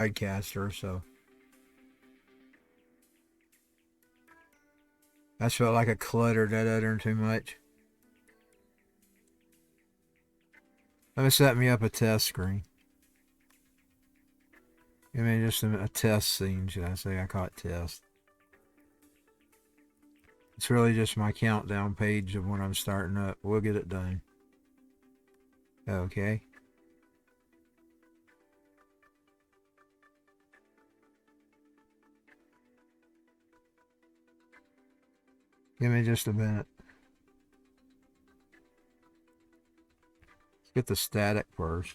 broadcaster, so I just felt like I cluttered that other too much. Let me set me up a test screen. Give me just a test scene, should I say? I call it test. It's really just my countdown page of when I'm starting up. We'll get it done. Okay. Give me just a minute. Let's get the static first.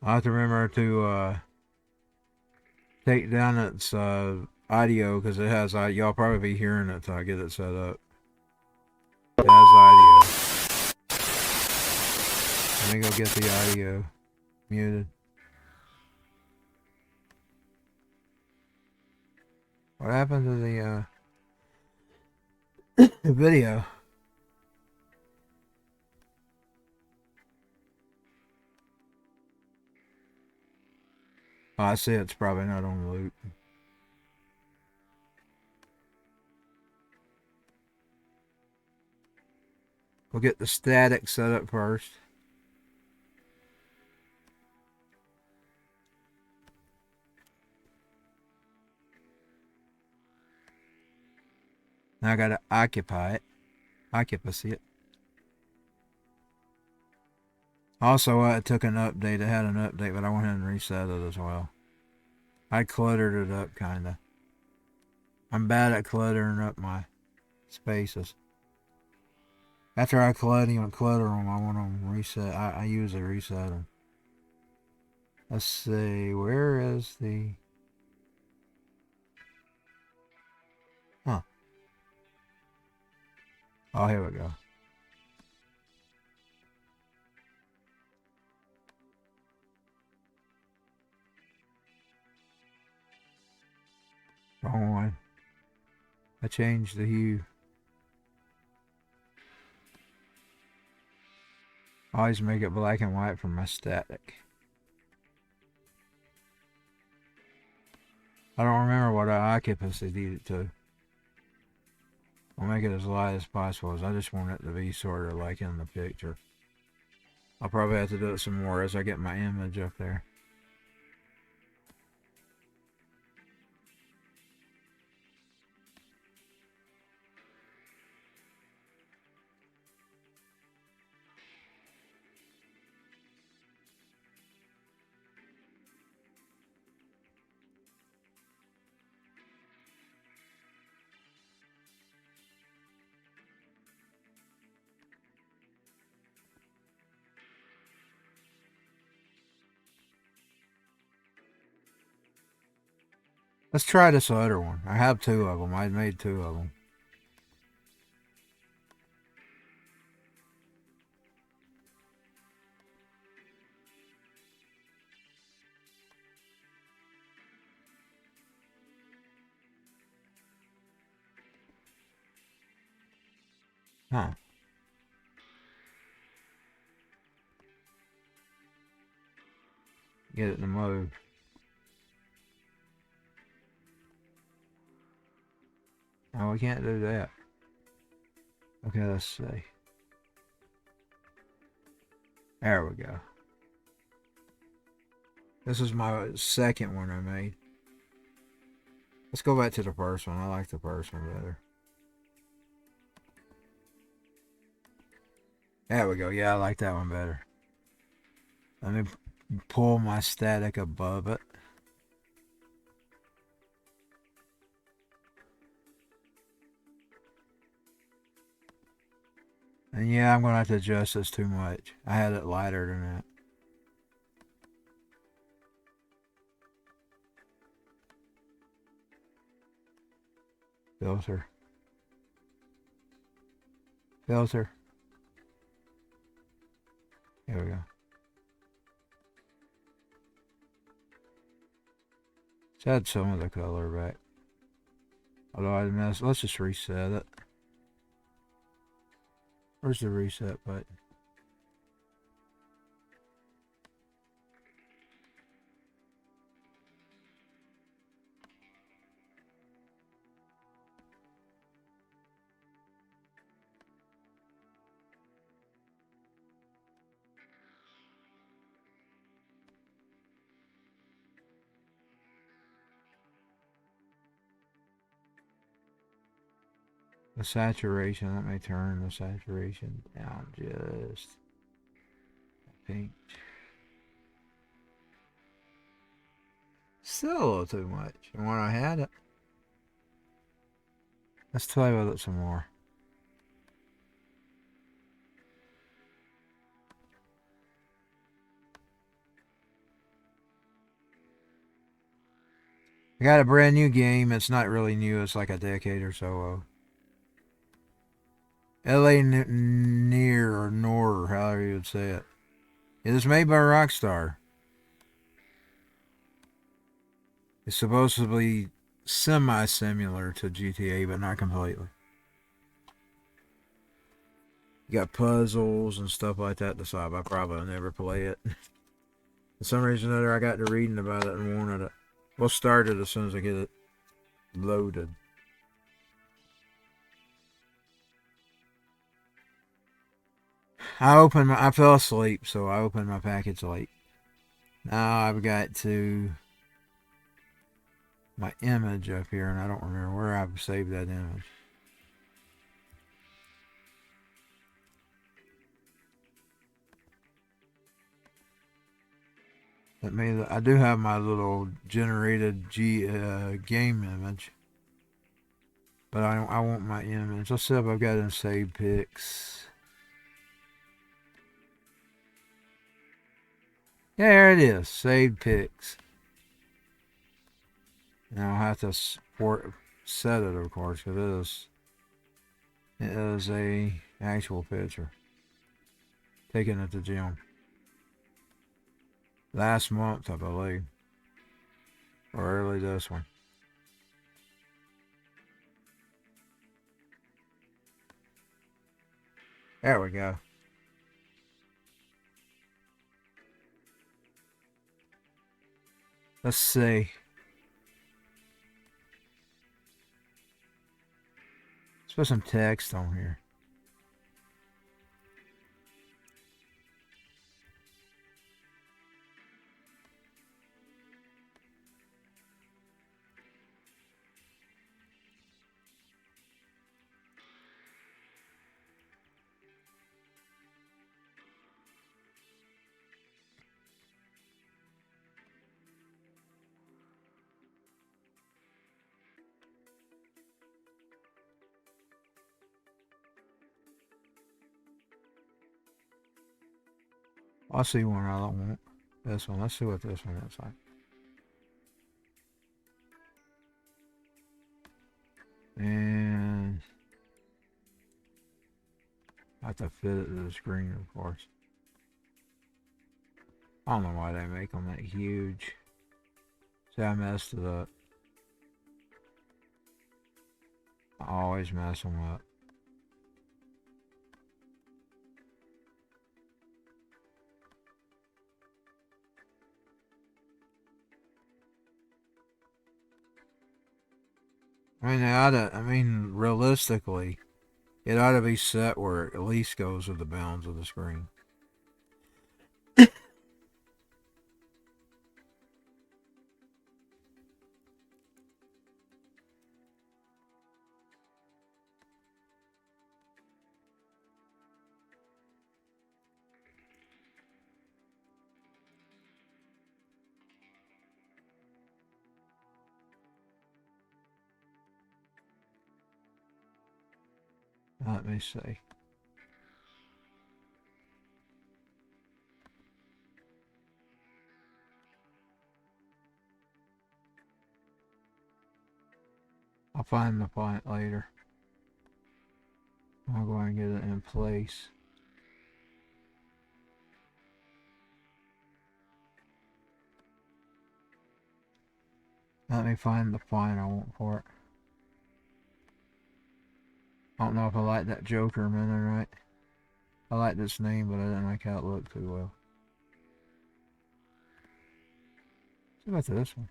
I have to remember to take down its audio because it has y'all probably be hearing it till I get it set up. It has audio. Let me go get the audio muted. What happened to the video? Oh, I see it's probably not on loop. We'll get the static set up first. Now I gotta occupancy it. Also, it took an update. It had an update, but I went ahead and reset it as well. I cluttered it up, kinda. I'm bad at cluttering up my spaces. After I clutter them, I want them reset. I usually reset them. Let's see, where is the... Huh. Oh, here we go. Wrong one. I changed the hue. I always make it black and white for my static. I don't remember what I occupancy it to. I'll make it as light as possible, as I just want it to be sort of like in the picture. I'll probably have to do it some more as I get my image up there. Let's try this other one. I have two of them. I made two of them. Huh. Get it in the mode. Oh, we can't do that. Okay, let's see. There we go. This is my second one I made. Let's go back to the first one. I like the first one better. There we go. Yeah, I like that one better. Let me pull my static above it. And yeah, I'm going to have to adjust this too much. I had it lighter than that. Filter. Filter. Here we go. Let's add some of the color back. Although I messed, let's just reset it. Where's the reset button? The saturation, let me turn the saturation down just a pinch. Still a little too much. And when I had it, let's play with it some more. I got a brand new game. It's not really new. It's like a decade or so. L.A. Near or Nor, however you would say it. It is made by Rockstar. It's supposedly semi-similar to GTA, but not completely. You got puzzles and stuff like that to solve. I probably never play it. For some reason or other, I got to reading about it and wanted it. We'll start it as soon as I get it loaded. I fell asleep, so I opened my package late. Now I've got to my image up here, and I don't remember where I've saved that image. I do have my little generated game image, but I want my image. Let's see if I've got it in save pics. Yeah, there it is, saved pics. Now I'll have to set it, of course. It is a actual picture taken at the gym last month, I believe, or early this one. There we go. Let's see. Let's put some text on here. I'll see one I don't want. This one. Let's see what this one looks like. And I have to fit it to the screen, of course. I don't know why they make them that huge. See, I messed it up. I always mess them up. I mean, realistically, it ought to be set where it at least goes with the bounds of the screen. Let me see. I'll find the point later. I'll go and get it in place. Let me find the font I want for it. I don't know if I like that Joker man or right. I like this name, but I didn't like how it looked too well. What about this one?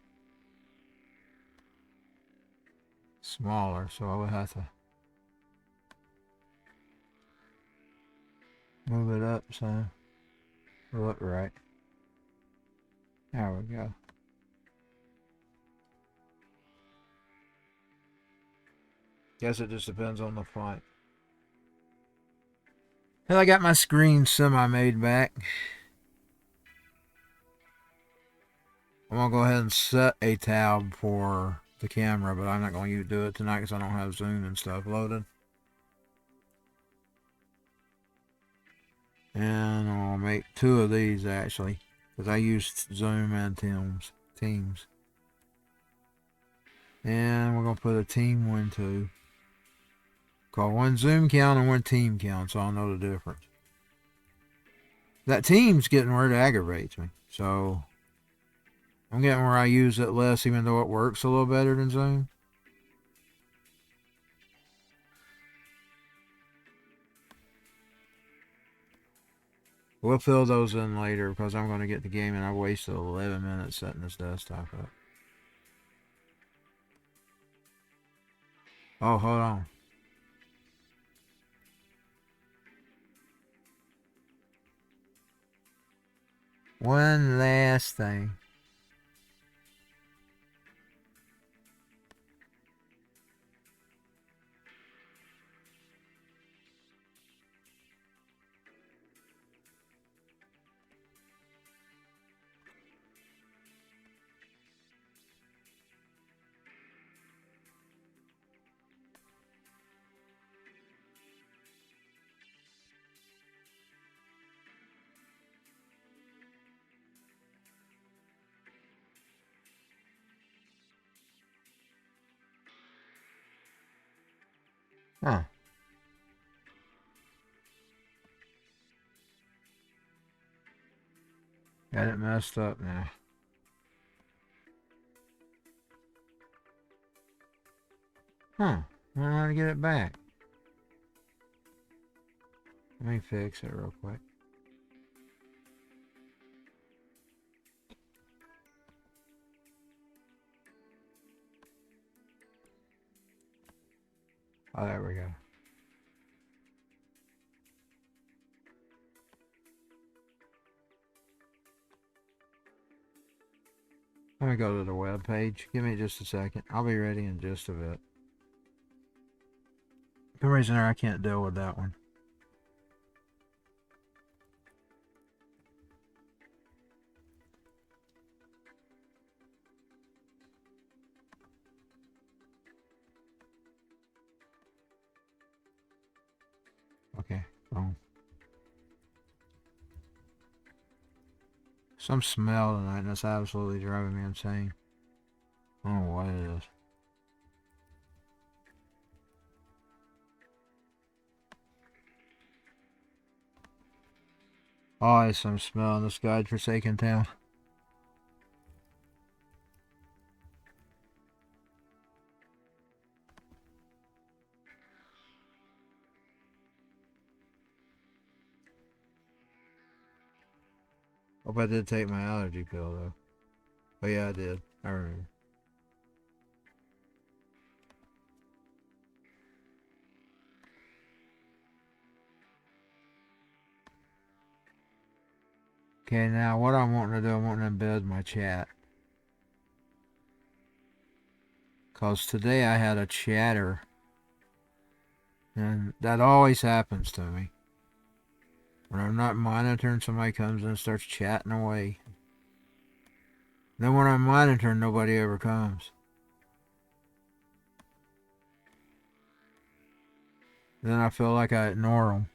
Smaller, so I would have to move it up so it look right. There we go. Guess it just depends on the font. Well, I got my screen semi-made back. I'm going to go ahead and set a tab for the camera, but I'm not going to do it tonight because I don't have Zoom and stuff loaded. And I'll make 2 of these actually, because I use Zoom and Teams. And we're going to put a team one too. Call one Zoom count and one team count, so I'll know the difference. That team's getting where it aggravates me, so I'm getting where I use it less, even though it works a little better than Zoom. We'll fill those in later because I'm going to get the game and I wasted 11 minutes setting this desktop up. Oh, hold on. One last thing. Huh. Got it messed up now. Huh. I don't know how to get it back. Let me fix it real quick. Oh, there we go. Let me go to the web page. Give me just a second. I'll be ready in just a bit. For some reason I can't deal with that one. Okay, boom. Some smell tonight, and that's absolutely driving me insane. I don't know what it is. Always some smell in this godforsaken town. Hope I did take my allergy pill though. Oh yeah, I did. I remember. Okay, now what I'm wanting to do, I'm wanting to embed my chat. Because today I had a chatter. And that always happens to me. When I'm not monitoring, somebody comes in and starts chatting away. Then when I'm monitoring, nobody ever comes. Then I feel like I ignore them.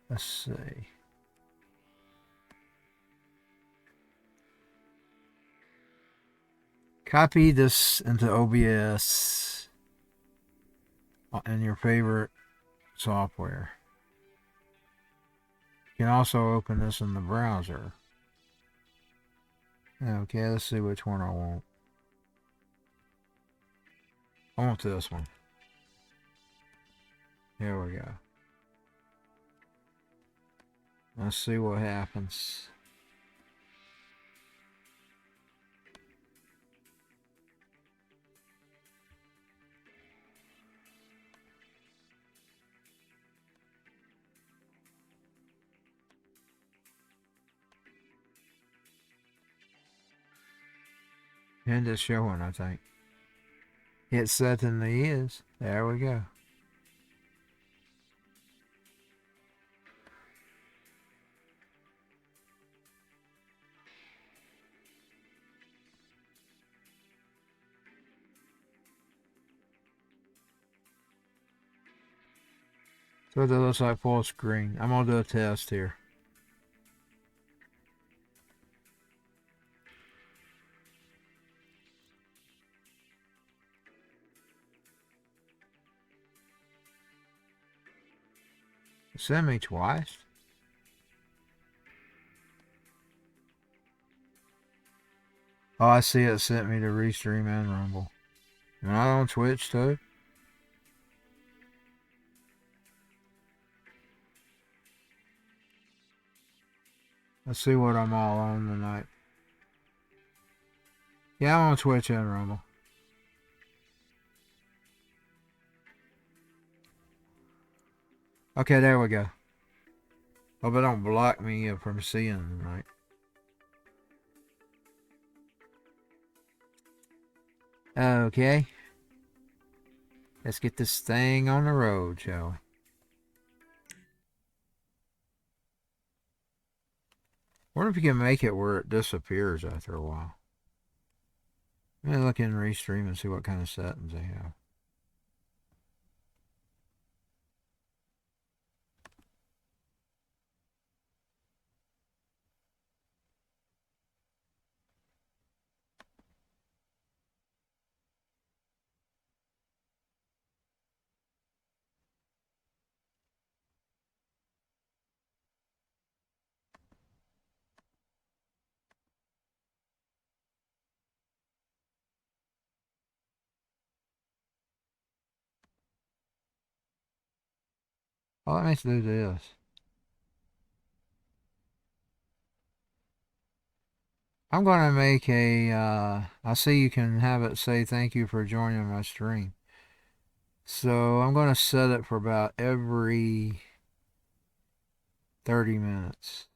Let's see. Copy this into OBS in your favorite software. You can also open this in the browser. Okay, let's see which one I want. I want this one. Here we go. Let's see what happens. And it's showing, I think. It certainly is. There we go. So it looks like full screen. I'm gonna do a test here. It sent me twice. Oh, I see it sent me to Restream and Rumble. Am I on Twitch too? Let's see what I'm all on tonight. Yeah, I'm on Twitch and Rumble. Okay, there we go. Hope it don't block me from seeing tonight. Okay. Let's get this thing on the road, shall we? Wonder if you can make it where it disappears after a while. Let me look in Restream and see what kind of settings they have. Oh, let me do this. I'm going to make I see you can have it say thank you for joining my stream. So I'm going to set it for about every 30 minutes.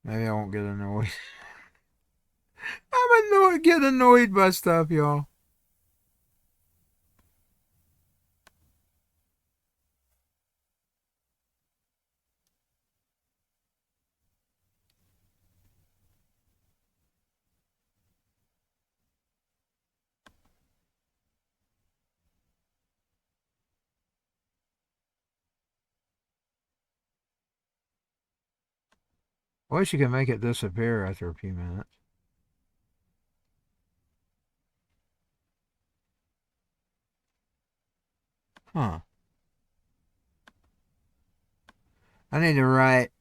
Maybe I won't get annoyed. I'm annoyed, get annoyed by stuff, y'all. I wish you could make it disappear after a few minutes. Huh. I need to write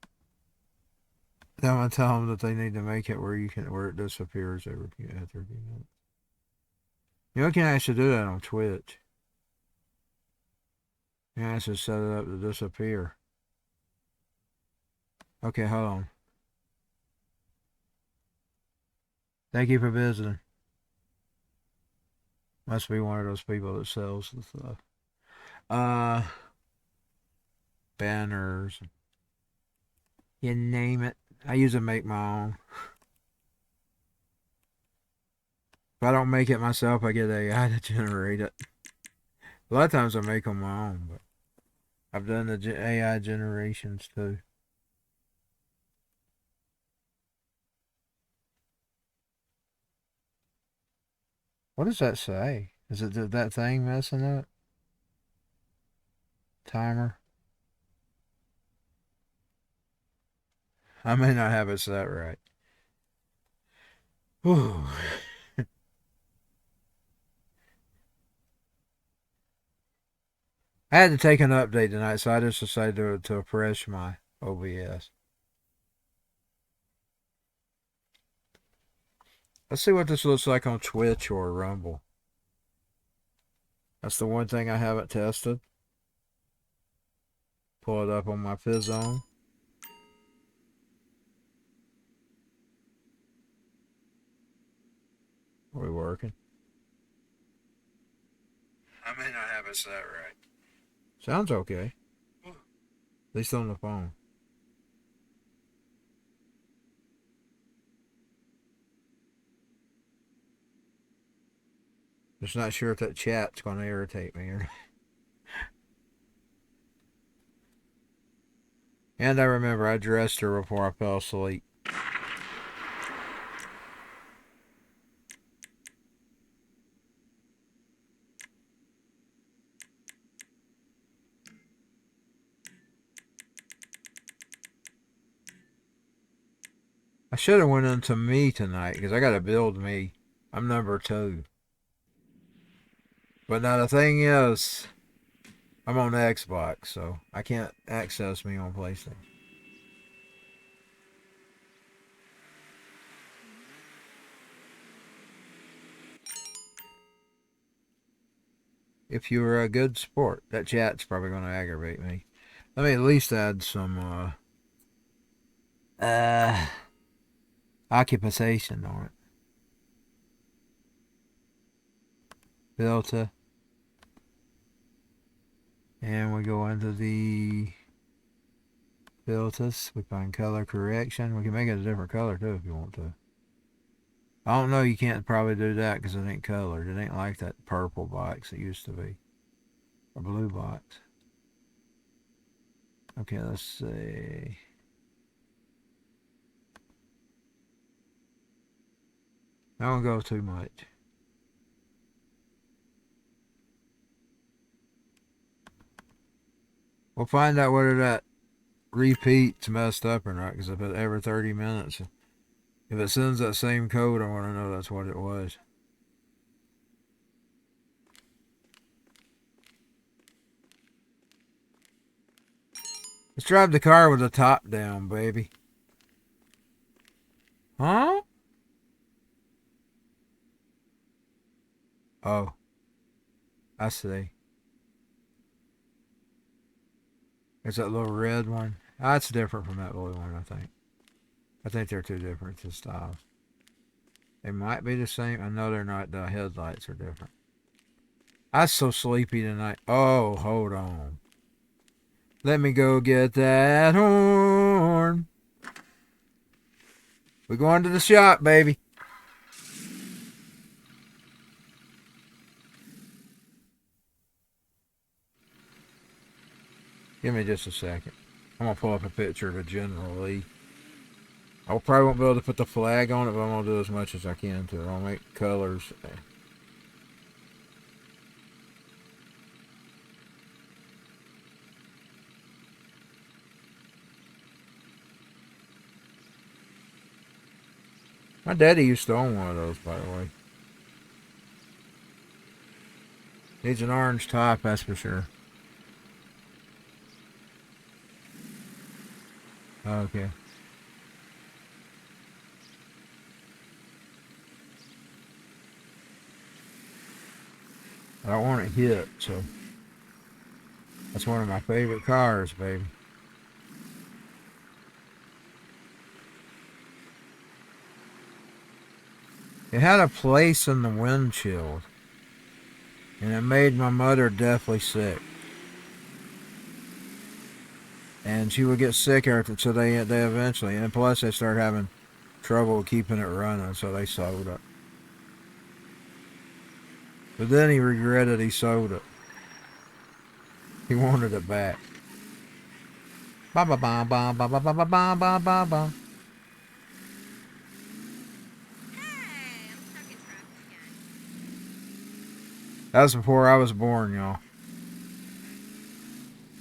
them and tell them that they need to make it where it disappears after a few minutes. You know, you can actually do that on Twitch. You can actually set it up to disappear. Okay, hold on. Thank you for visiting. Must be one of those people that sells the stuff. Banners. You name it. I usually make my own. If I don't make it myself, I get AI to generate it. A lot of times I make them my own, but I've done the AI generations too. What does that say? Is it that thing messing up? Timer? I may not have it set right. Whew. I had to take an update tonight, so I just decided to refresh my OBS. Let's see what this looks like on Twitch or Rumble. That's the one thing I haven't tested. Pull it up on my Fizzone. Are we working? I may not have it set right. Sounds okay. At least on the phone. Just not sure if that chat's going to irritate me or. And I remember I dressed her before I fell asleep. I should have went into me tonight because I got to build me. I'm number 2. But now the thing is, I'm on Xbox, so I can't access me on PlayStation. If you were a good sport, that chat's probably going to aggravate me. Let me at least add some occupation on it. Filter. And we go into the filters. We find color correction. We can make it a different color too if you want to. I don't know, you can't probably do that because it ain't colored. It ain't like that purple box it used to be. Or blue box. Okay, let's see. I don't go too much. We'll find out whether that repeat's messed up or not, because if it's every 30 minutes, if it sends that same code, I want to know that's what it was. Let's drive the car with the top down, baby. Huh? Oh. I see. There's that little red one. That's different from that blue one, I think. I think they're two different styles. They might be the same. I know they're not. The headlights are different. I was so sleepy tonight. Oh, hold on. Let me go get that horn. We're going to the shop, baby. Give me just a second. I'm going to pull up a picture of a General Lee. I probably won't be able to put the flag on it, but I'm going to do as much as I can to it. I'll make colors. My daddy used to own one of those, by the way. Needs an orange top, that's for sure. Okay. I don't want it hit, so that's one of my favorite cars, baby. It had a place in the windshield, and it made my mother deathly sick. And she would get sick after, so they eventually, and plus they started having trouble keeping it running, so they sold it. But then he regretted he sold it. He wanted it back. Ba ba ba ba ba ba ba ba ba ba ba ba. That was before I was born, y'all.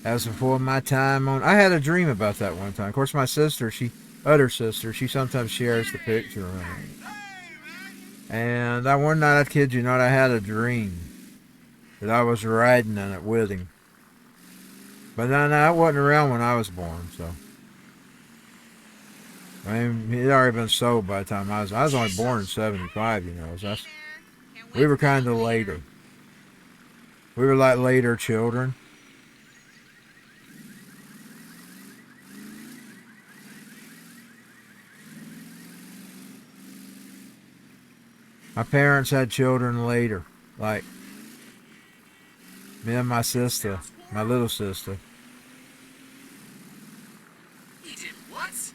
That was before my time on. I had a dream about that one time. Of course, my sister, other sister, she sometimes shares the picture of it. And that one night, I kid you not, I had a dream that I was riding in it with him. But no, I wasn't around when I was born, so. I mean, he'd already been sold by the time I was only born in 75, you know. So we were kind of later. We were like later children. My parents had children later. Like, me and my sister. My little sister. He did what?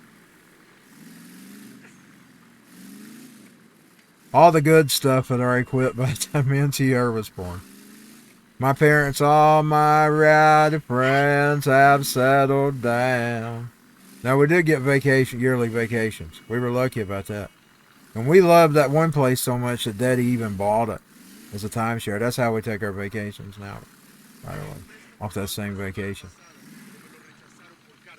All the good stuff had already quit by the time me and Tierra was born. My parents, all my rowdy friends have settled down. Now, we did get yearly vacations. We were lucky about that. And we loved that one place so much that Daddy even bought it as a timeshare. That's how we take our vacations now, by the way, off that same vacation.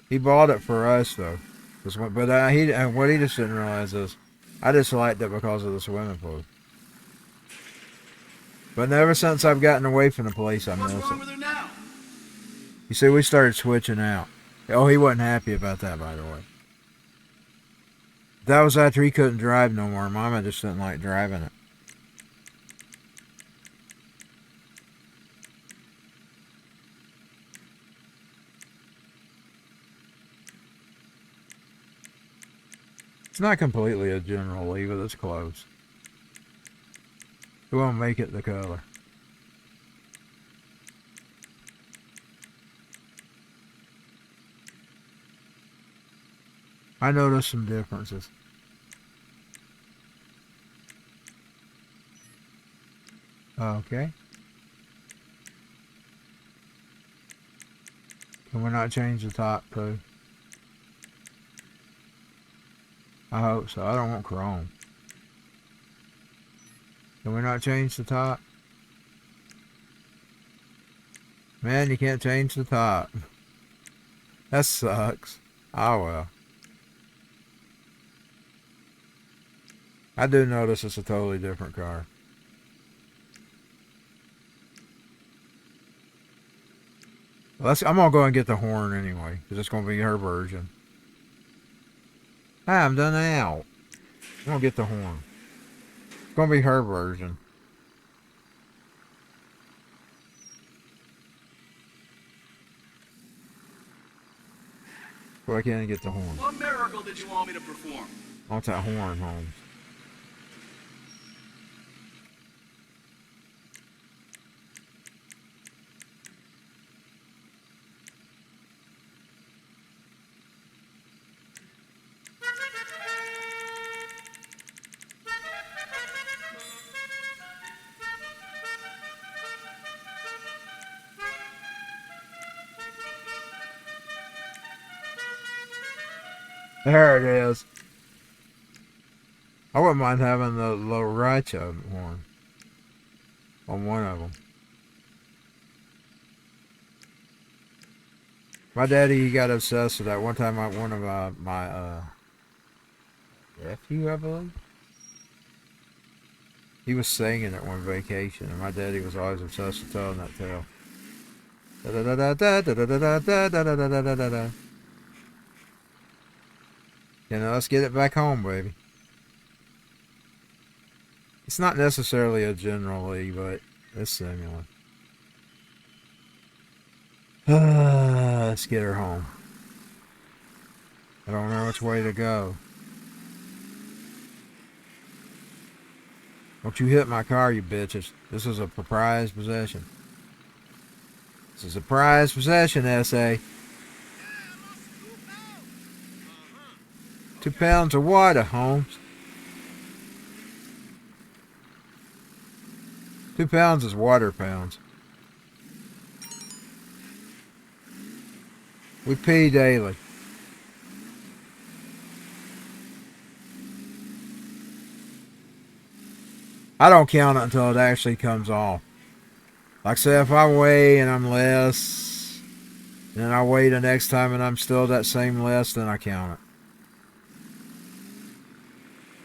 He bought it for us, though. But what he just didn't realize is, I just liked it because of the swimming pool. But ever since I've gotten away from the place, I miss it. What's wrong with her now? You see, we started switching out. Oh, he wasn't happy about that, by the way. That was after he couldn't drive no more. Mama just didn't like driving it. It's not completely a general leave, but it's close. It won't make it the color. I noticed some differences. Okay. Can we not change the top too? I hope so. I don't want chrome. Can we not change the top? Man, you can't change the top. That sucks. Oh well. I do notice it's a totally different car. I'm going to go and get the horn anyway, because it's going to be her version. Hi, I'm done out. I'm going to get the horn. It's going to be her version. So I can't get the horn. What miracle did you want me to perform? I want that horn, Holmes. There it is. I wouldn't mind having the little Racha horn on one of them. My daddy, he got obsessed with that. One time, one of my nephew, I believe, he was singing at one vacation, and my daddy was always obsessed with telling that tale. Da da da da da da da da da da da da da da. You know, let's get it back home, baby. It's not necessarily a generally, but it's similar. Let's get her home. I don't know which way to go. Don't you hit my car, you bitches. This is a prized possession. This is a prized possession, S.A. 2 pounds of water, Holmes. 2 pounds is water pounds. We pee daily. I don't count it until it actually comes off. Like say if I weigh and I'm less, and then I weigh the next time and I'm still that same less, then I count it.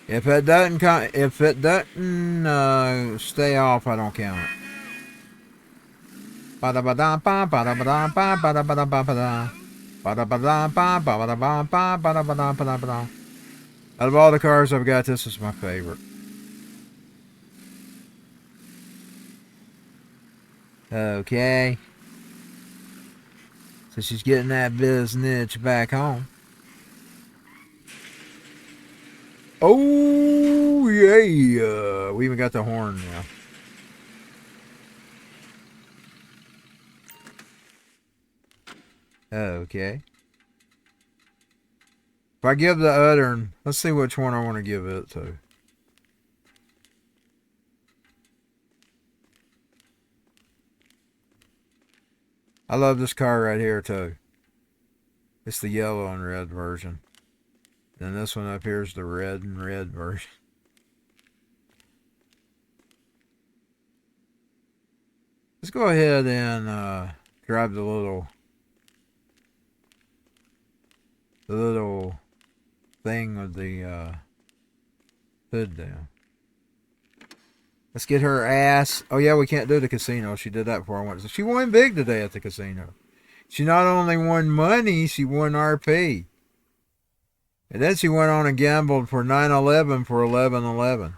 If it doesn't stay off, I don't count it. Out of all the cars I've got, this is my favorite. Okay. So she's getting that business back home. Oh, yeah. We even got the horn now. Okay. If I give the other, let's see which one I want to give it to. I love this car right here too. It's the yellow and red version. Then this one up here is the red and red version. Let's go ahead and drive the little thing with the hood down. Let's get her ass. Oh yeah, we can't do the casino. She did that before I went. So she won big today at the casino. She not only won money, she won RP. And then she went on and gambled for 9/11 for 11/11.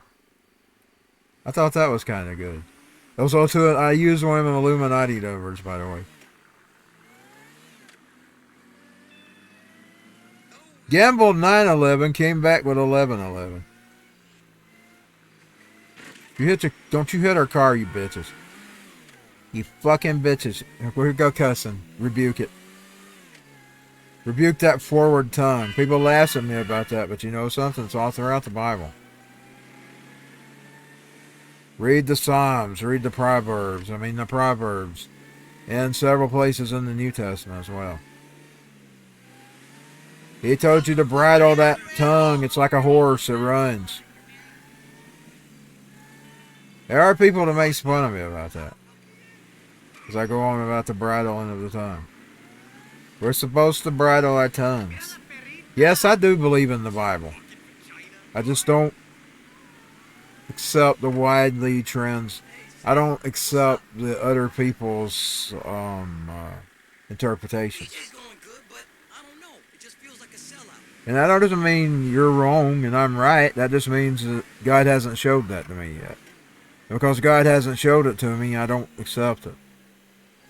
I thought that was kind of good. Those all two. I used one of them Illuminati numbers, by the way. Gambled 9/11, came back with 11/11. You hit your, don't you hit our car, you bitches. You fucking bitches. We're go cussing. Rebuke it. Rebuke that forward tongue. People laugh at me about that, but you know something? It's all throughout the Bible. Read the Psalms. Read the Proverbs. The Proverbs. And several places in the New Testament as well. He told you to bridle that tongue. It's like a horse that runs. There are people that make fun of me about that. As I go on about the bridling of the tongue. We're supposed to bridle our tongues. Yes, I do believe in the Bible. I just don't accept the widely trends. I don't accept the other people's interpretation. And that doesn't mean you're wrong and I'm right. That just means that God hasn't showed that to me yet. Because God hasn't showed it to me, I don't accept it.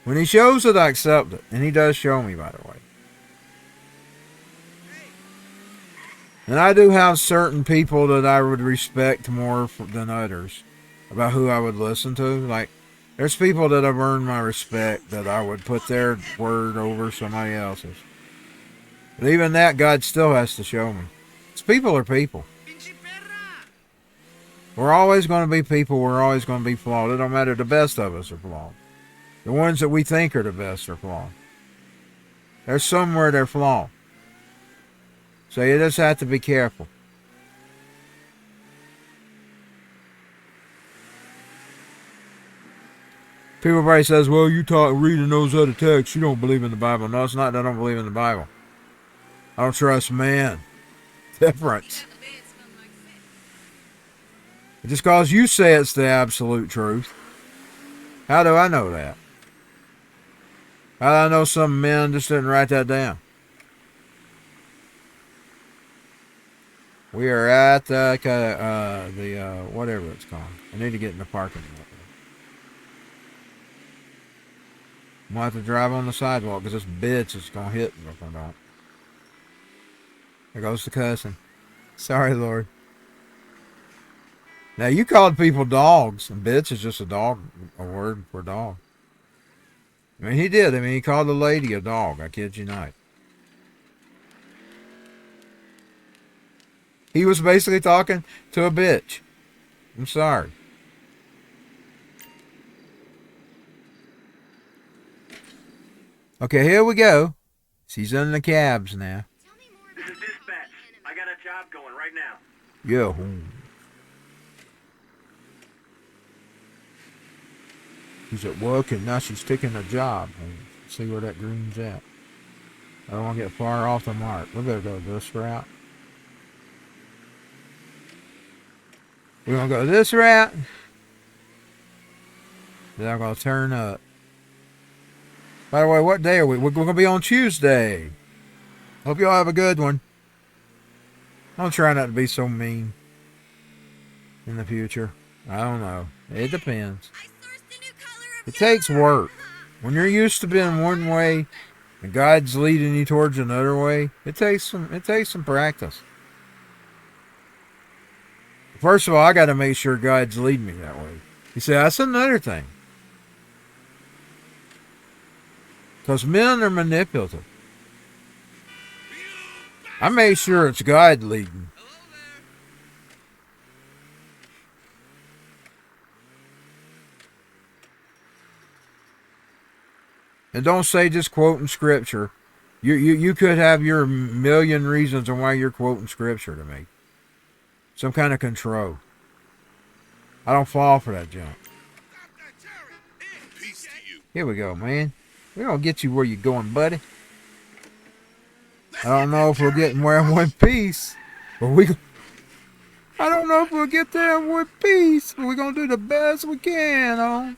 When He shows it, I accept it. And He does show me, by the way. And I do have certain people that I would respect more than others. About who I would listen to. Like, there's people that have earned my respect that I would put their word over somebody else's. But even that, God still has to show me. It's people are people. We're always going to be people. We're always going to be flawed. It don't matter. The best of us are flawed. The ones that we think are the best are flawed. There's somewhere they're flawed. So you just have to be careful. People probably says, well, you talk reading those other texts. You don't believe in the Bible. No, it's not that I don't believe in the Bible. I don't trust man. Difference. Just because you say it's the absolute truth. How do I know that? How do I know some men just didn't write that down? We are at the whatever it's called. I need to get in the parking lot. I'm going to have to drive on the sidewalk because this bitch is going to hit me if I don't. There goes the cussing. Sorry, Lord. Now, you called people dogs, and bitch is just a word for dog. He did. He called the lady a dog. I kid you not. He was basically talking to a bitch. I'm sorry. Okay, here we go. She's in the cabs now. This is dispatch. I got a job going right now. Yeah. She's at work and now she's taking a job. See where that green's at. I don't want to get far off the mark. We better go this route. We're going to go this route. Then I'm going to turn up. By the way, what day are we? We're going to be on Tuesday. Hope y'all have a good one. I'll try not to be so mean in the future. I don't know. It depends. I sourced a new color of It takes work. When you're used to being one way and God's leading you towards another way, it takes some practice. First of all, I got to make sure God's leading me that way. You see, that's another thing. Because men are manipulative. I make sure it's God leading. And don't say just quoting scripture. You could have your million reasons on why you're quoting scripture to me. Some kind of control. I don't fall for that junk. Here we go, man. We're going to get you where you're going, buddy. I don't know if we'll get where in one piece. But I don't know if we'll get there in one piece. But we're going to do the best we can, huh?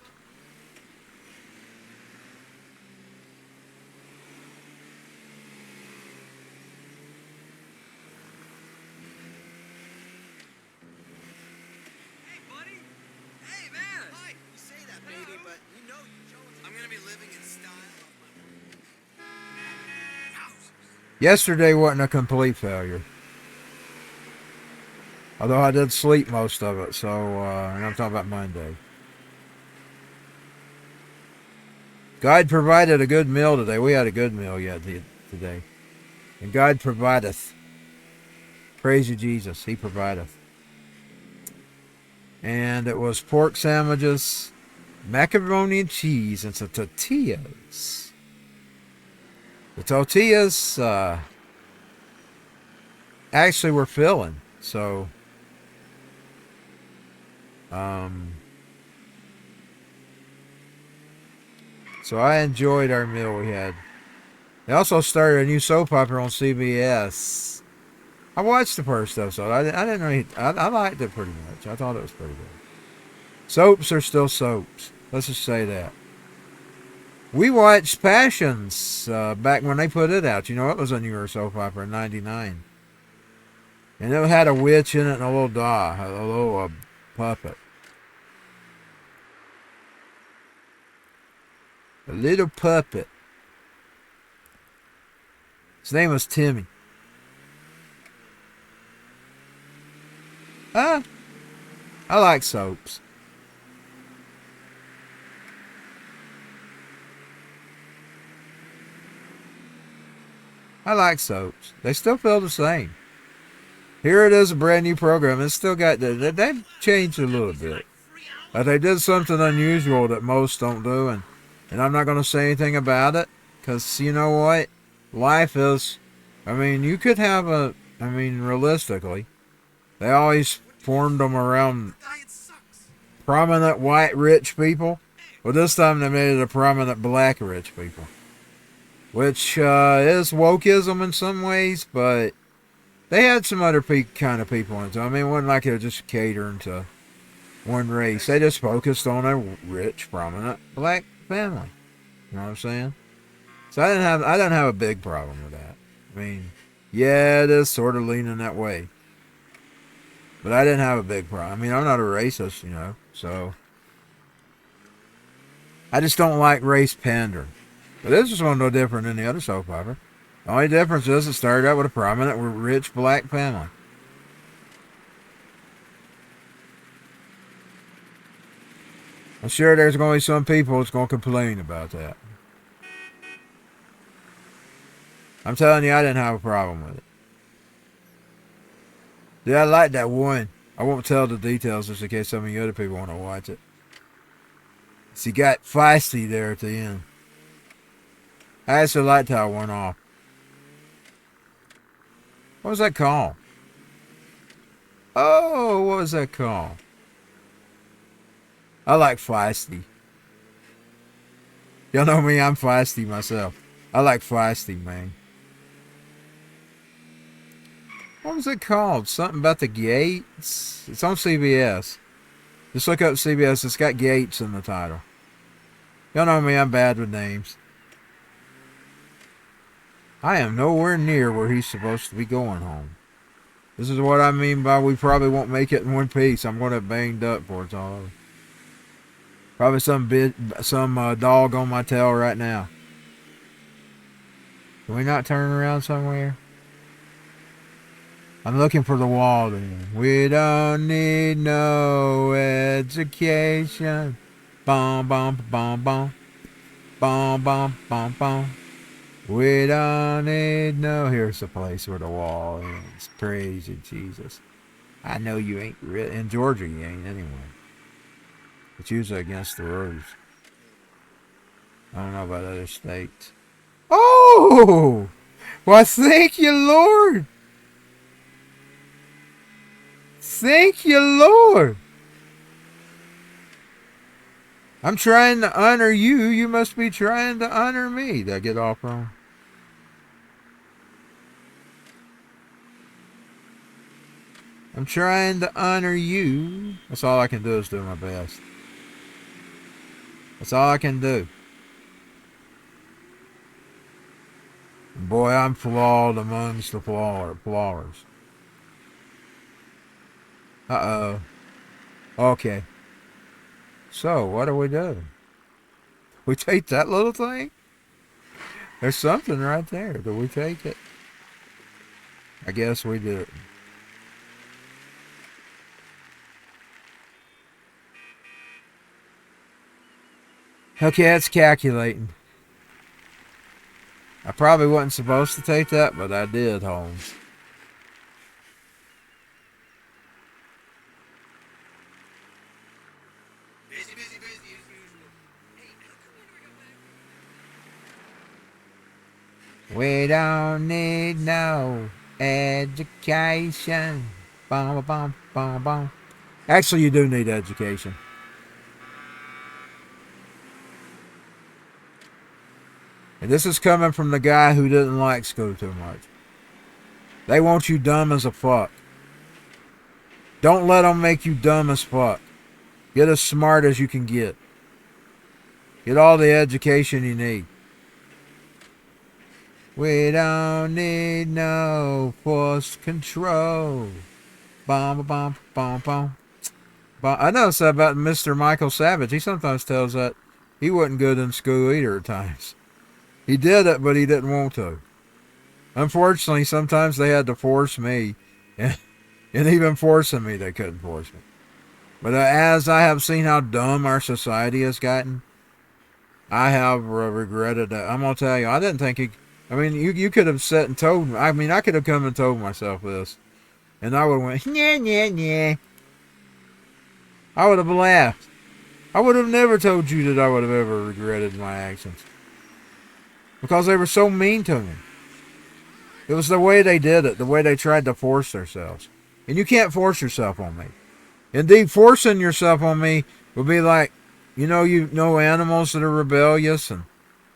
Yesterday wasn't a complete failure. Although I did sleep most of it, so, and I'm talking about Monday. God provided a good meal today. We had a good meal today. And God provideth. Praise you, Jesus. He provideth. And it was pork sandwiches, macaroni and cheese, and some tortillas. The tortillas actually were filling, so I enjoyed our meal we had. They also started a new soap opera on CBS. I watched the first episode. I didn't really. I liked it pretty much. I thought it was pretty good. Soaps are still soaps. Let's just say that. We watched Passions back when they put it out. You know, it was a newer soap opera in '99. And it had a witch in it and a little doll, a little puppet. A little puppet. His name was Timmy. I like soaps. I like soaps. They still feel the same. Here it is, a brand new program. It's still got they've changed a little bit. They did something unusual that most don't do, and I'm not going to say anything about it, because you know what? Life is, you could have realistically, they always formed them around prominent white rich people. Well, this time they made it a prominent black rich people. Which is wokeism in some ways, but they had some other kind of people in it. It wasn't like they were just catering to one race. They just focused on a rich, prominent black family. You know what I'm saying? So I didn't have a big problem with that. Yeah, it is sort of leaning that way. But I didn't have a big problem. I'm not a racist, so I just don't like race pandering. But this is no different than the other soap opera. The only difference is it started out with a prominent, rich black family. I'm sure there's going to be some people that's going to complain about that. I'm telling you, I didn't have a problem with it. Dude, I like that one. I won't tell the details just in case some of you other people want to watch it. She got feisty there at the end. I actually liked how it went off. What was that called? Oh, what was that called? I like feisty. Y'all know me, I'm feisty myself. I like feisty, man. What was it called? Something about the gates? It's on CBS. Just look up CBS. It's got gates in the title. Y'all know me, I'm bad with names. I am nowhere near where he's supposed to be going home. This is what I mean by we probably won't make it in one piece. I'm going to have banged up before it's all over. Probably some dog on my tail right now. Can we not turn around somewhere? I'm looking for the wall then. We don't need no education. Bum bum bum bum. Bum bum bum bum. We don't need no. Here's the place where the wall is. Praise you, Jesus. I know you ain't in Georgia. You ain't anyway. It's usually against the rules. I don't know about other states. Oh! Well, thank you, Lord. Thank you, Lord. I'm trying to honor you. You must be trying to honor me. Did I get off wrong? I'm trying to honor you. That's all I can do is do my best. That's all I can do. Boy, I'm flawed amongst the flawers. Uh-oh. Okay. So, what do we do? We take that little thing? There's something right there. Do we take it? I guess we do. Okay, it's calculating. I probably wasn't supposed to take that, but I did, Holmes. Busy as usual. Hey, We don't need no education. Bum, bum, bum, bum. Actually, you do need education. And this is coming from the guy who didn't like school too much. They want you dumb as a fuck. Don't let them make you dumb as fuck. Get as smart as you can get. Get all the education you need. We don't need no forced control. Bum, bum, bum, bum. I noticed that about Mr. Michael Savage. He sometimes tells that he wasn't good in school either at times. He did it, but he didn't want to. Unfortunately, sometimes they had to force me. And even forcing me, they couldn't force me. But as I have seen how dumb our society has gotten, I have regretted that. I'm going to tell you, I didn't think he... I mean, you could have sat and told me. I mean, I could have come and told myself this. And I would have went, yeah. I would have laughed. I would have never told you that I would have ever regretted my actions. Because they were so mean to me. It was the way they did it, the way they tried to force themselves. And you can't force yourself on me. Indeed, forcing yourself on me would be like, you know animals that are rebellious and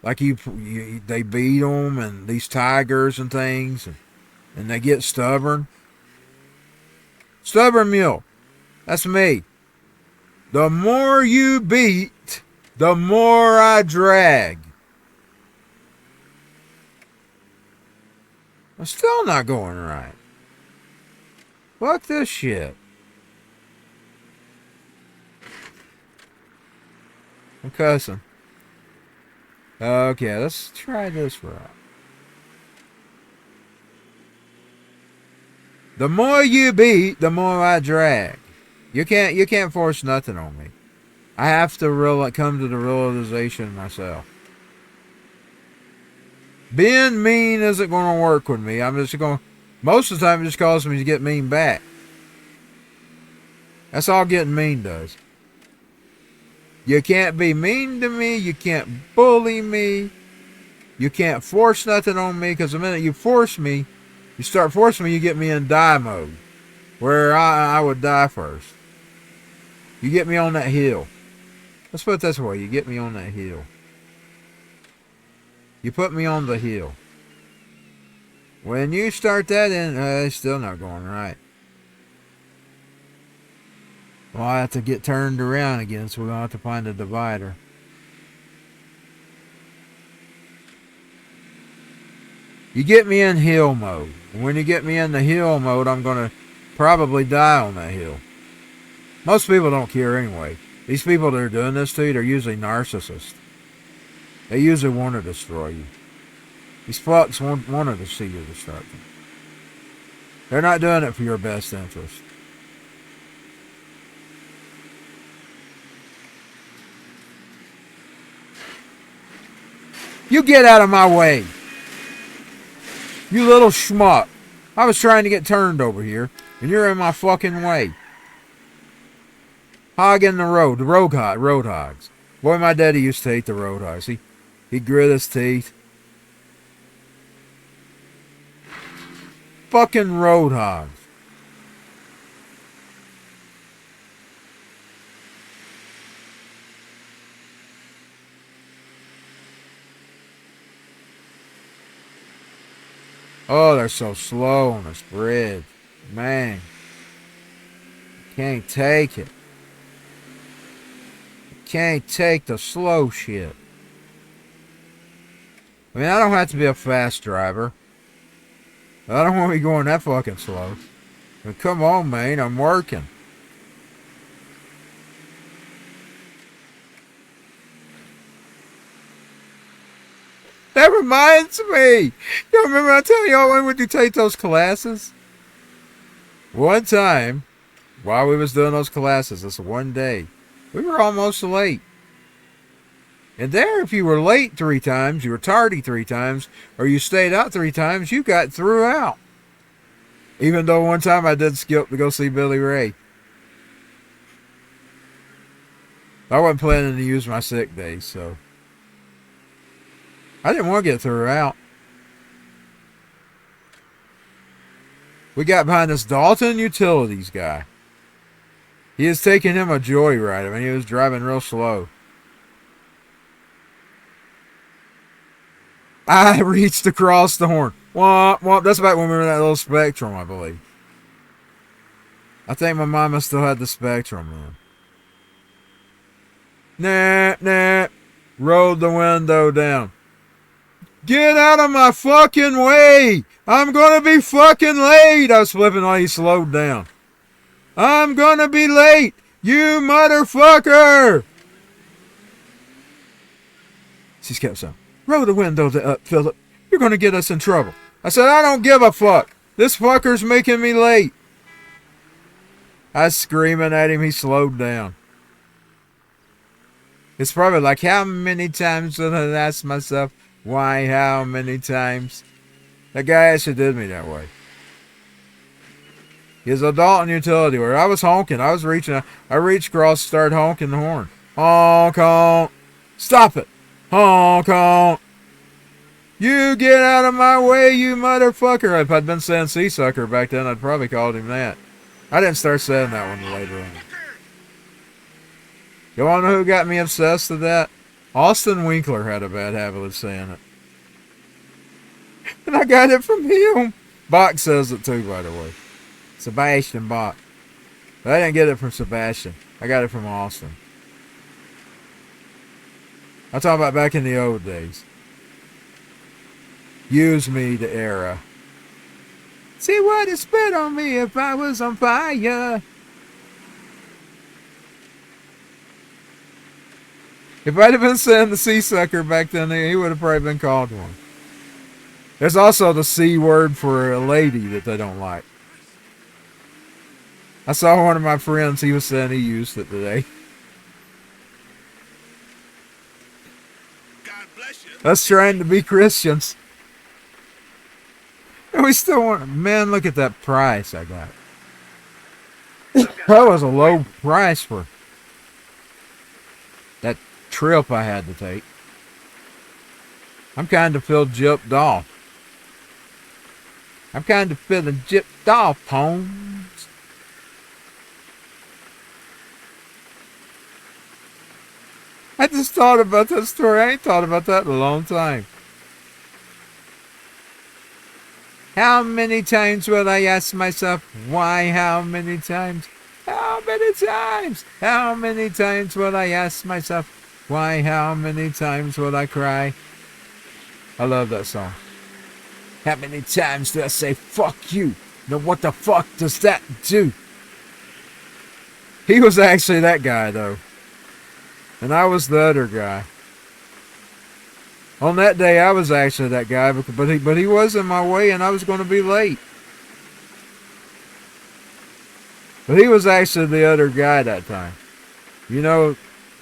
like they beat them and these tigers and things and they get stubborn. Stubborn mule. That's me. The more you beat, the more I drag. I'm still not going right. Fuck this shit. I'm cussing. Okay, let's try this route. The more you beat, the more I drag. You can't force nothing on me. I have to come to the realization myself. Being mean isn't going to work with me. I'm just going. Most of the time, it just causes me to get mean back. That's all getting mean does. You can't be mean to me. You can't bully me. You can't force nothing on me. Because the minute you force me, you start forcing me, you get me in die mode. Where I would die first. You get me on that hill. Let's put it this way. You get me on that hill. You put me on the hill. When you start that in, it's still not going right. Well, I have to get turned around again, so we're going to have to find a divider. You get me in hill mode. And when you get me in the hill mode, I'm going to probably die on that hill. Most people don't care anyway. These people that are doing this to you, they're usually narcissists. They usually want to destroy you. These fucks wanted to see your destruction. They're not doing it for your best interest. You get out of my way. You little schmuck. I was trying to get turned over here, and you're in my fucking way. Hogging the road hogs. Boy, my daddy used to hate the road hogs. He'd grit his teeth. Fucking road hogs. Oh, they're so slow on this bridge. Man. Can't take it. Can't take the slow shit. I mean, I don't have to be a fast driver. I don't want to be going that fucking slow. But come on, man, I'm working. That reminds me. You remember I tell y'all when would you take those classes? One time, while we was doing those classes, this one day, we were almost late. And there, if you were late 3 times, you were tardy 3 times, or you stayed out 3 times, you got threw out. Even though one time I did skip to go see Billy Ray. I wasn't planning to use my sick days, so I didn't want to get thrown out. We got behind this Dalton Utilities guy. He was taking him a joyride. I mean, he was driving real slow. I reached across the horn. Womp, womp. That's back when we were in that little Spectrum, I believe. I think my mama still had the Spectrum then. Nah. Rolled the window down. Get out of my fucking way! I'm gonna be fucking late! I was flipping while he slowed down. I'm gonna be late! You motherfucker! She kept saying, roll the window up, Philip. You're gonna get us in trouble. I said, I don't give a fuck. This fucker's making me late. I was screaming at him. He slowed down. It's probably like, how many times did I ask myself, why, how many times? That guy actually did me that way. He's a Dalton utility where I was honking. I reached across, started honking the horn. Honk, honk. Stop it. Honk, honk. You get out of my way, you motherfucker. If I'd been saying sea sucker back then, I'd probably called him that. I didn't start saying that one later on. You want to know who got me obsessed with that? Austin Winkler had a bad habit of saying it. And I got it from him. Bach says it too, by the way. Sebastian Bach. But I didn't get it from Sebastian. I got it from Austin. I'm talking about back in the old days. Use me, the era. See what it spit on me if I was on fire. If I'd have been saying the sea sucker back then, he would have probably been called one. There's also the C word for a lady that they don't like. I saw one of my friends, he was saying he used it today. God bless you. Us trying to be Christians. And we still want, man, look at that price I got. That was a low price for that trip I had to take. I'm kind of feeling gypped off. I'm kind of feeling gypped off, Holmes. I just thought about that story. I ain't thought about that in a long time. How many times will I ask myself, why, how many times? How many times? How many times will I ask myself, why, how many times will I cry? I love that song. How many times do I say, fuck you? Now what the fuck does that do? He was actually that guy, though. And I was the other guy. On that day, I was actually that guy, but he was in my way, and I was going to be late. But he was actually the other guy that time. You know,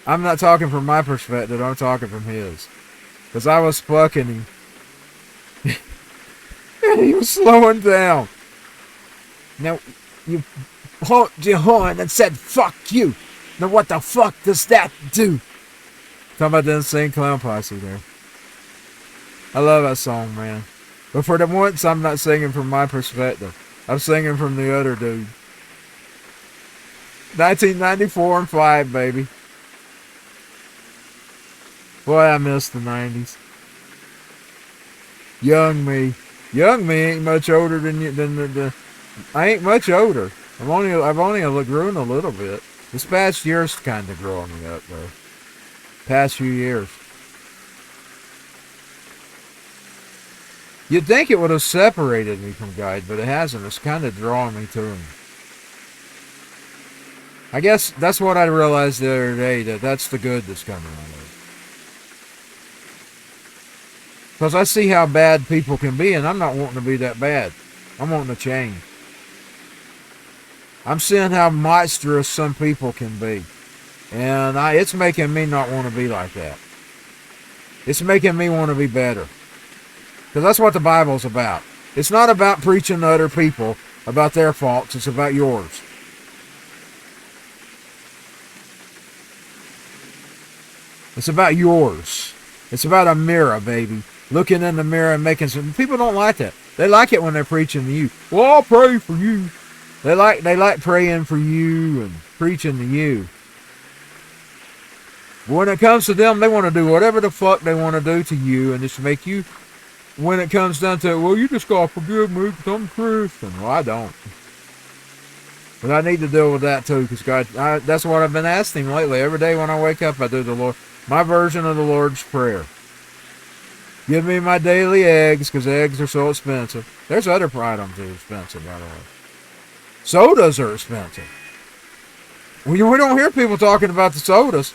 I'm not talking from my perspective. I'm talking from his. Because I was fucking him. And he was slowing down. Now, you honked your horn and said, fuck you. Now what the fuck does that do? Talking about the Insane Clown Posse there. I love that song, man. But for the once, I'm not singing from my perspective. I'm singing from the other dude. 1994 and 5, baby. Boy, I miss the 90s. Young me. Young me ain't much older than you. I ain't much older. I've only grown a little bit. This past year's kind of growing me up, though. Past few years. You'd think it would have separated me from God, but it hasn't. It's kind of drawing me to him. I guess that's what I realized the other day, that's the good that's coming out of it. Because I see how bad people can be, and I'm not wanting to be that bad. I'm wanting to change. I'm seeing how monstrous some people can be. And it's making me not want to be like that. It's making me want to be better. Because that's what the Bible's about. It's not about preaching to other people about their faults. It's about yours. It's about yours. It's about a mirror, baby. Looking in the mirror and making some... People don't like that. They like it when they're preaching to you. Well, I'll pray for you. They like praying for you and preaching to you. But when it comes to them, they want to do whatever the fuck they want to do to you and just make you... When it comes down to it, well, you just gotta forgive me because I'm a Christian. Well, I don't. But I need to deal with that too, because God, that's what I've been asking him lately. Every day when I wake up, I do my version of the Lord's Prayer. Give me my daily eggs, because eggs are so expensive. There's other items that are expensive, by the way. Sodas are expensive. We don't hear people talking about the sodas.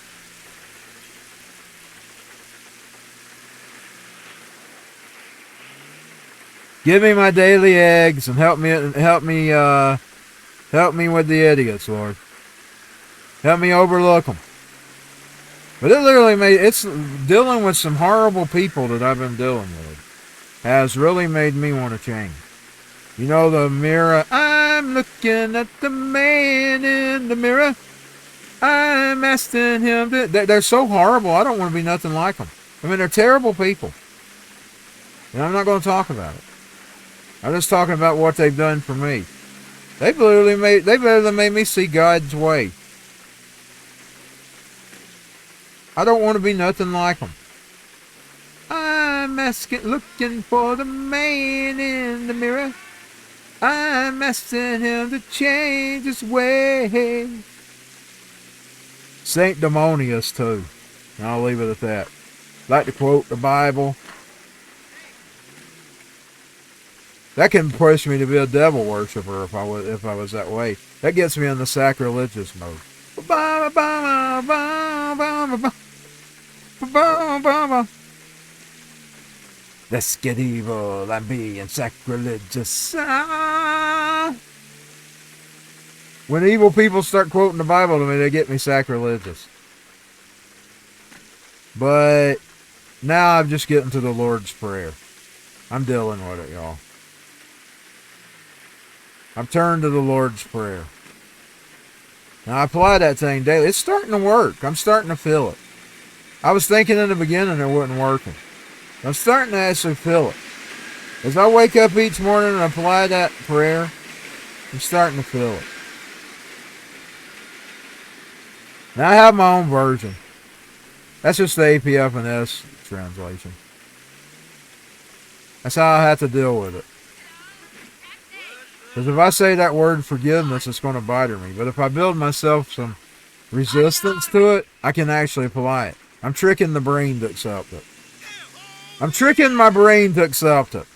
Give me my daily eggs and help me with the idiots, Lord. Help me overlook them. But it literally it's dealing with some horrible people that I've been dealing with has really made me want to change. You know, the mirror, I'm looking at the man in the mirror. I'm asking him they're so horrible, I don't want to be nothing like them. I mean, they're terrible people. And I'm not going to talk about it. I'm just talking about what they've done for me. They've literally made me see God's way. I don't want to be nothing like them. I'm looking for the man in the mirror. I'm asking him to change his way. Sanctimonious too. And I'll leave it at that. Like to quote the Bible. That can push me to be a devil worshiper if I was that way. That gets me in the sacrilegious mode. Let's get evil and be in sacrilegious. When evil people start quoting the Bible to me, they get me sacrilegious. But now I'm just getting to the Lord's Prayer. I'm dealing with it, y'all. I've turned to the Lord's Prayer. Now I apply that thing daily. It's starting to work. I'm starting to feel it. I was thinking in the beginning it wasn't working. I'm starting to actually feel it. As I wake up each morning and apply that prayer, I'm starting to feel it. Now I have my own version. That's just the apfns translation. That's how I have to deal with it. Because if I say that word forgiveness, it's going to bother me. But if I build myself some resistance to it, I can actually apply it. I'm tricking the brain to accept it. I'm tricking my brain to accept it.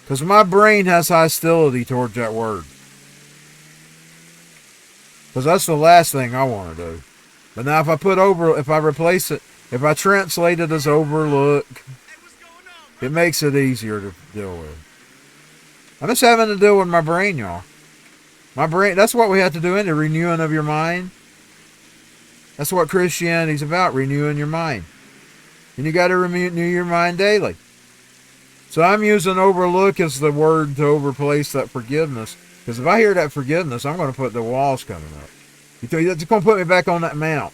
Because my brain has hostility towards that word. Because that's the last thing I want to do. But now if I replace it, if I translate it as overlook, it makes it easier to deal with. I'm just having to deal with my brain, y'all. My brain, that's what we have to do in the renewing of your mind. That's what Christianity's about, renewing your mind. And you got to renew your mind daily. So I'm using overlook as the word to replace that forgiveness. Because if I hear that forgiveness, I'm going to put the walls coming up. It's going to put me back on that mount.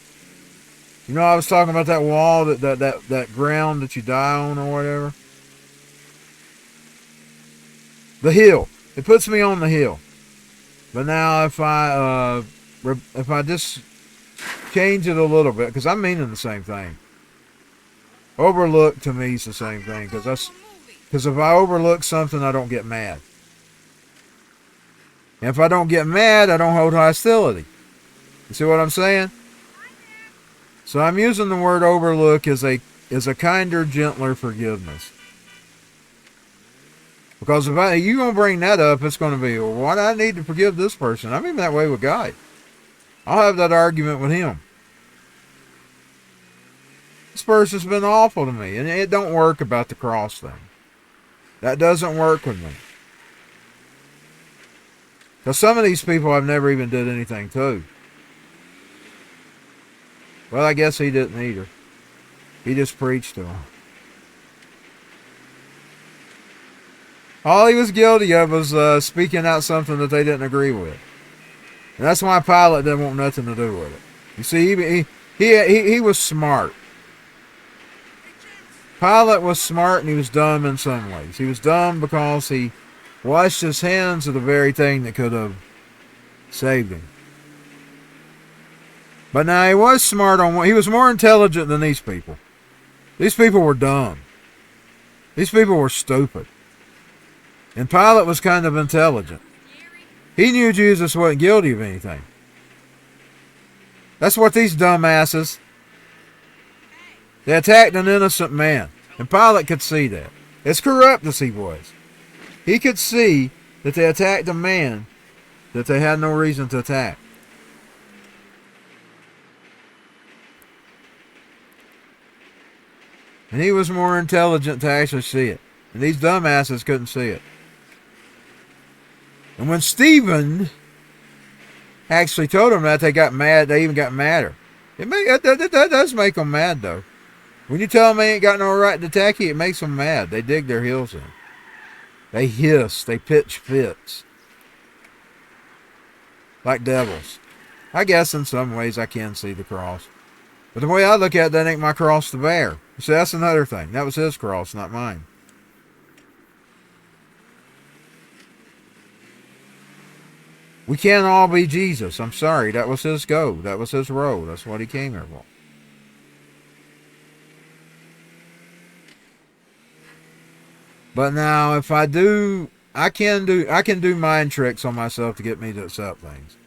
You know, I was talking about that wall, that ground that you die on or whatever. The hill. It puts me on the hill. But now if I just change it a little bit, because I'm meaning the same thing. Overlook to me is the same thing, because if I overlook something, I don't get mad. And if I don't get mad, I don't hold hostility. You see what I'm saying? So I'm using the word overlook as a kinder, gentler forgiveness. Because if you're going to bring that up, it's going to be, well, why do I need to forgive this person? I'm even that way with God. I'll have that argument with him. This person's been awful to me, and it don't work about the cross thing. That doesn't work with me. Because some of these people I've never even did anything to. Well, I guess he didn't either. He just preached to them. All he was guilty of was speaking out something that they didn't agree with. And that's why Pilate didn't want nothing to do with it. You see, he was smart. Pilate was smart and he was dumb in some ways. He was dumb because he washed his hands of the very thing that could have saved him. But now he was smart he was more intelligent than these people. These people were dumb. These people were stupid. And Pilate was kind of intelligent. He knew Jesus wasn't guilty of anything. That's what these dumbasses, they attacked an innocent man. And Pilate could see that. As corrupt as he was, he could see that they attacked a man that they had no reason to attack. And he was more intelligent to actually see it. And these dumbasses couldn't see it. And when Stephen actually told them that, they got mad. They even got madder. That does make them mad, though. When you tell them they ain't got no right to attack you, it makes them mad. They dig their heels in. They hiss. They pitch fits. Like devils. I guess in some ways I can see the cross. But the way I look at it, that ain't my cross to bear. You see, that's another thing. That was his cross, not mine. We can't all be Jesus. I'm sorry. That was his go. That was his road. That's what he came here for. But now, if I do, I can do mind tricks on myself to get me to accept things.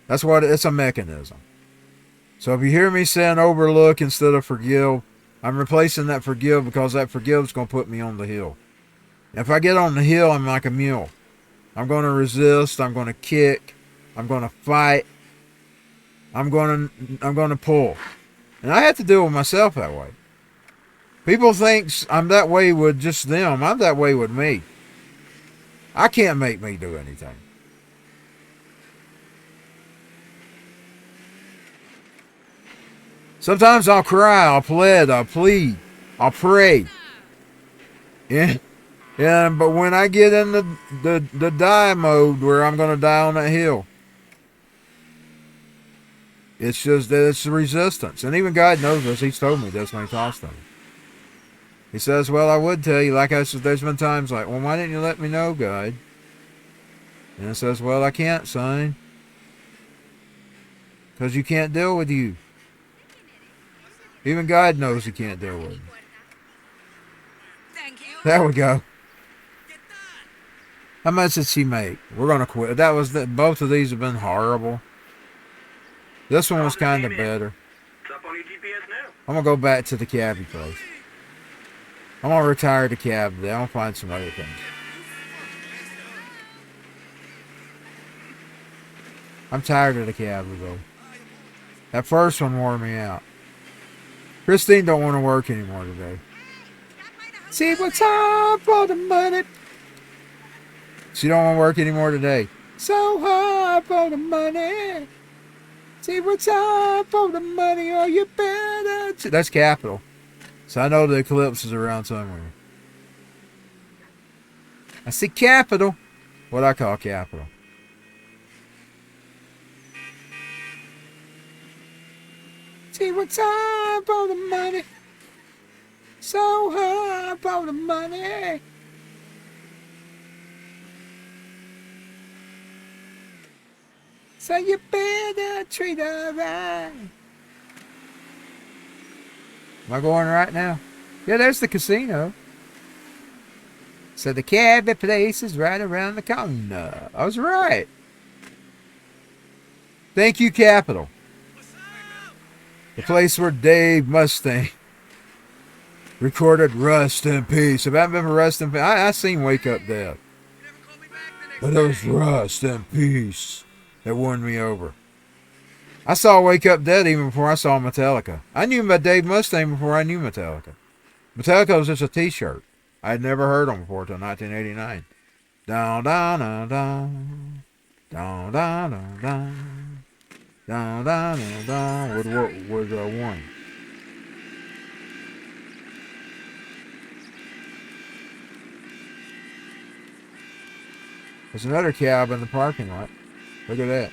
That's what it's a mechanism. So if you hear me saying overlook instead of forgive, I'm replacing that forgive because that forgive is going to put me on the hill. If I get on the hill, I'm like a mule. I'm going to resist. I'm going to kick. I'm going to fight. I'm going to pull. And I have to deal with myself that way. People think I'm that way with just them. I'm that way with me. I can't make me do anything. Sometimes I'll cry, I'll plead, I'll plead, I'll pray. Yeah. But when I get in the die mode where I'm going to die on that hill, it's just that it's resistance. And even God knows this. He's told me this when he talks to me. He says, well, I would tell you, like I said, there's been times like, well, why didn't you let me know, God? And it says, well, I can't, son. Because you can't deal with you. Even God knows he can't deal with you. There we go. How much did she make? We're going to quit. Both of these have been horrible. This one was kind of better. It's up on your GPS now. I'm going to go back to the cabbie place. I'm going to retire the cab today. I'm going to find some other things. I'm tired of the cab though. That first one wore me out. Christine don't want to work anymore today. See what's up for the money. She don't want to work anymore today. So hard for the money. See what's up for the money, or you better. That's Capital. So I know the eclipse is around somewhere. I see Capital. What I call Capital. See what's up for the money. So hard for the money. So you better treat her right. Am I going right now? Yeah, there's the casino. So the cabby place is right around the corner. I was right. Thank you, Capital. The place where Dave Mustang recorded Rust in Peace. If I remember Rust in Peace, I seen Wake Up Dead. But it was Rust in Peace that won me over. I saw Wake Up Dead even before I saw Metallica. I knew about Dave Mustaine before I knew Metallica. Metallica was just a t-shirt. I had never heard them before until 1989. Down, down, down, down. Down, down, down, down. Down, down, down, down. Was one. There's another cab in the parking lot. Look at that.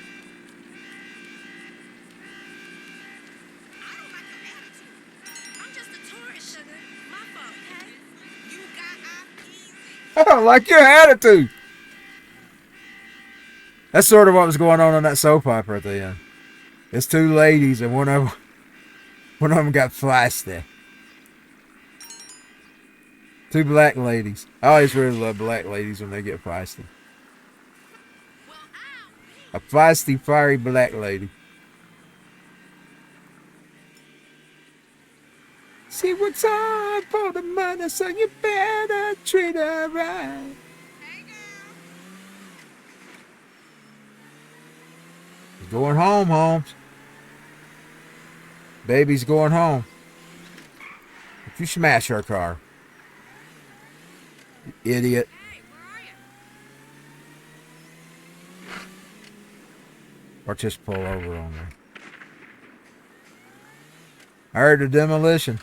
I don't like your attitude. That's sort of what was going on in that soap opera at the end. It's two ladies and one of them got feisty. Two black ladies. I always really love black ladies when they get feisty. A feisty, fiery black lady. See what's up for the money, so you better treat her right. He's going home, Holmes. Baby's going home. If you smash her car. You idiot. Or just pull over on her. I heard the demolition.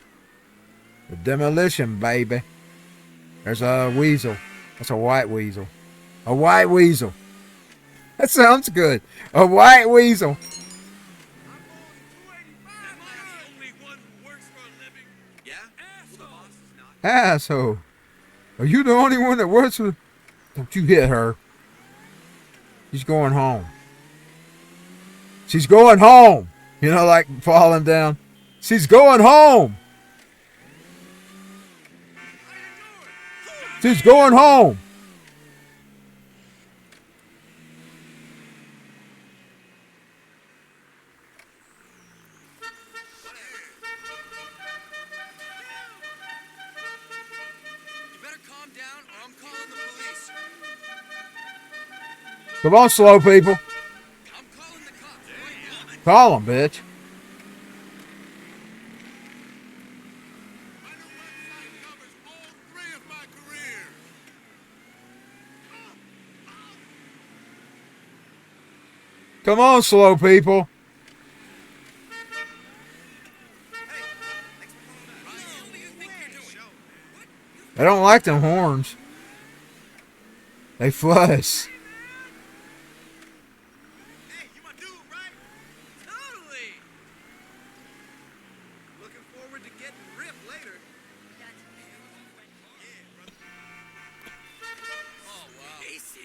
The demolition, baby. There's a weasel. That's a white weasel. A white weasel. That sounds good. A white weasel. Asshole. Are you the only one that works with... Don't you hit her. She's going home. She's going home. You know, like falling down. She's going home. She's going home. You better calm down or I'm calling the police. Come on, slow people. I'm calling the cops. Call them, bitch. Come on, slow people. They don't like them horns. They fuss. Hey, you my dude, right? Totally. Looking forward to getting ripped later. Oh, wow. AC.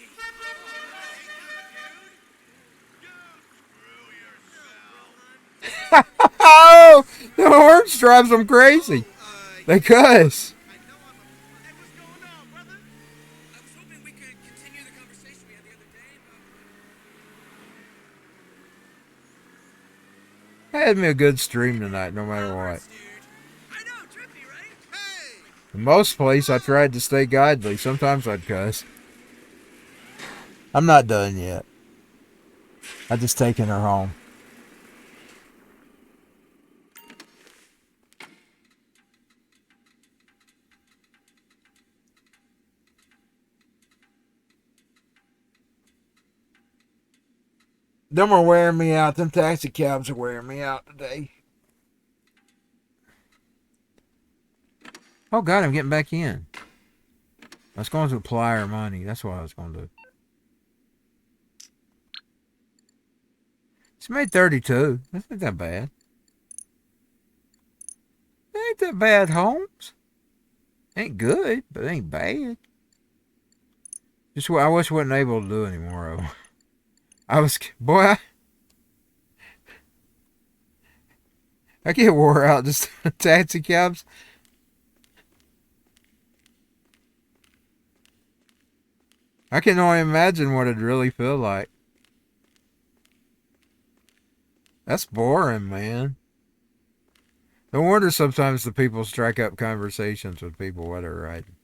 Oh, the horns drives them crazy. They cuss. Hey, what's going on, brother? I was hoping we could continue the conversation we had the other day. I had me a good stream tonight, no matter what. I know, trippy, right? Hey! In most places, I tried to stay godly. Sometimes I'd cuss. I'm not done yet. I just taken her home. Them are wearing me out. Them taxi cabs are wearing me out today. Oh, God, I'm getting back in. I was going to apply our money. That's what I was going to do. It's made 32. That's not that bad. It ain't that bad, Holmes. Ain't good, but it ain't bad. Just what I wish I wasn't able to do anymore of. I was, boy, I get wore out just taxi cabs. I can only imagine what it'd really feel like. That's boring, man. No wonder sometimes the people strike up conversations with people while they're riding.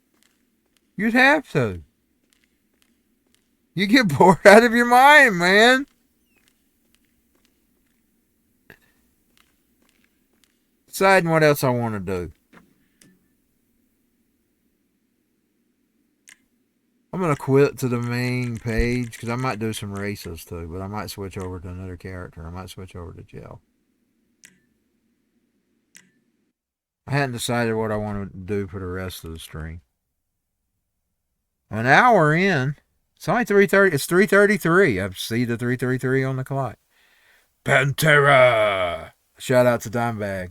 You'd have to. You get bored out of your mind, man. Deciding what else I want to do. I'm going to quit to the main page because I might do some races too, but I might switch over to another character. I might switch over to Jill. I hadn't decided what I want to do for the rest of the stream. An hour in. It's only 3:30. It's 3:33. I see the 3:33 on the clock. Pantera! Shout out to Dimebag.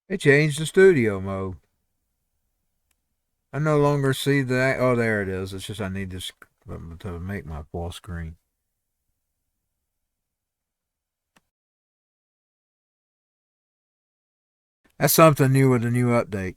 It changed the studio mode. I no longer see that. Oh, there it is. It's just I need to make my full screen. That's something new with the new update.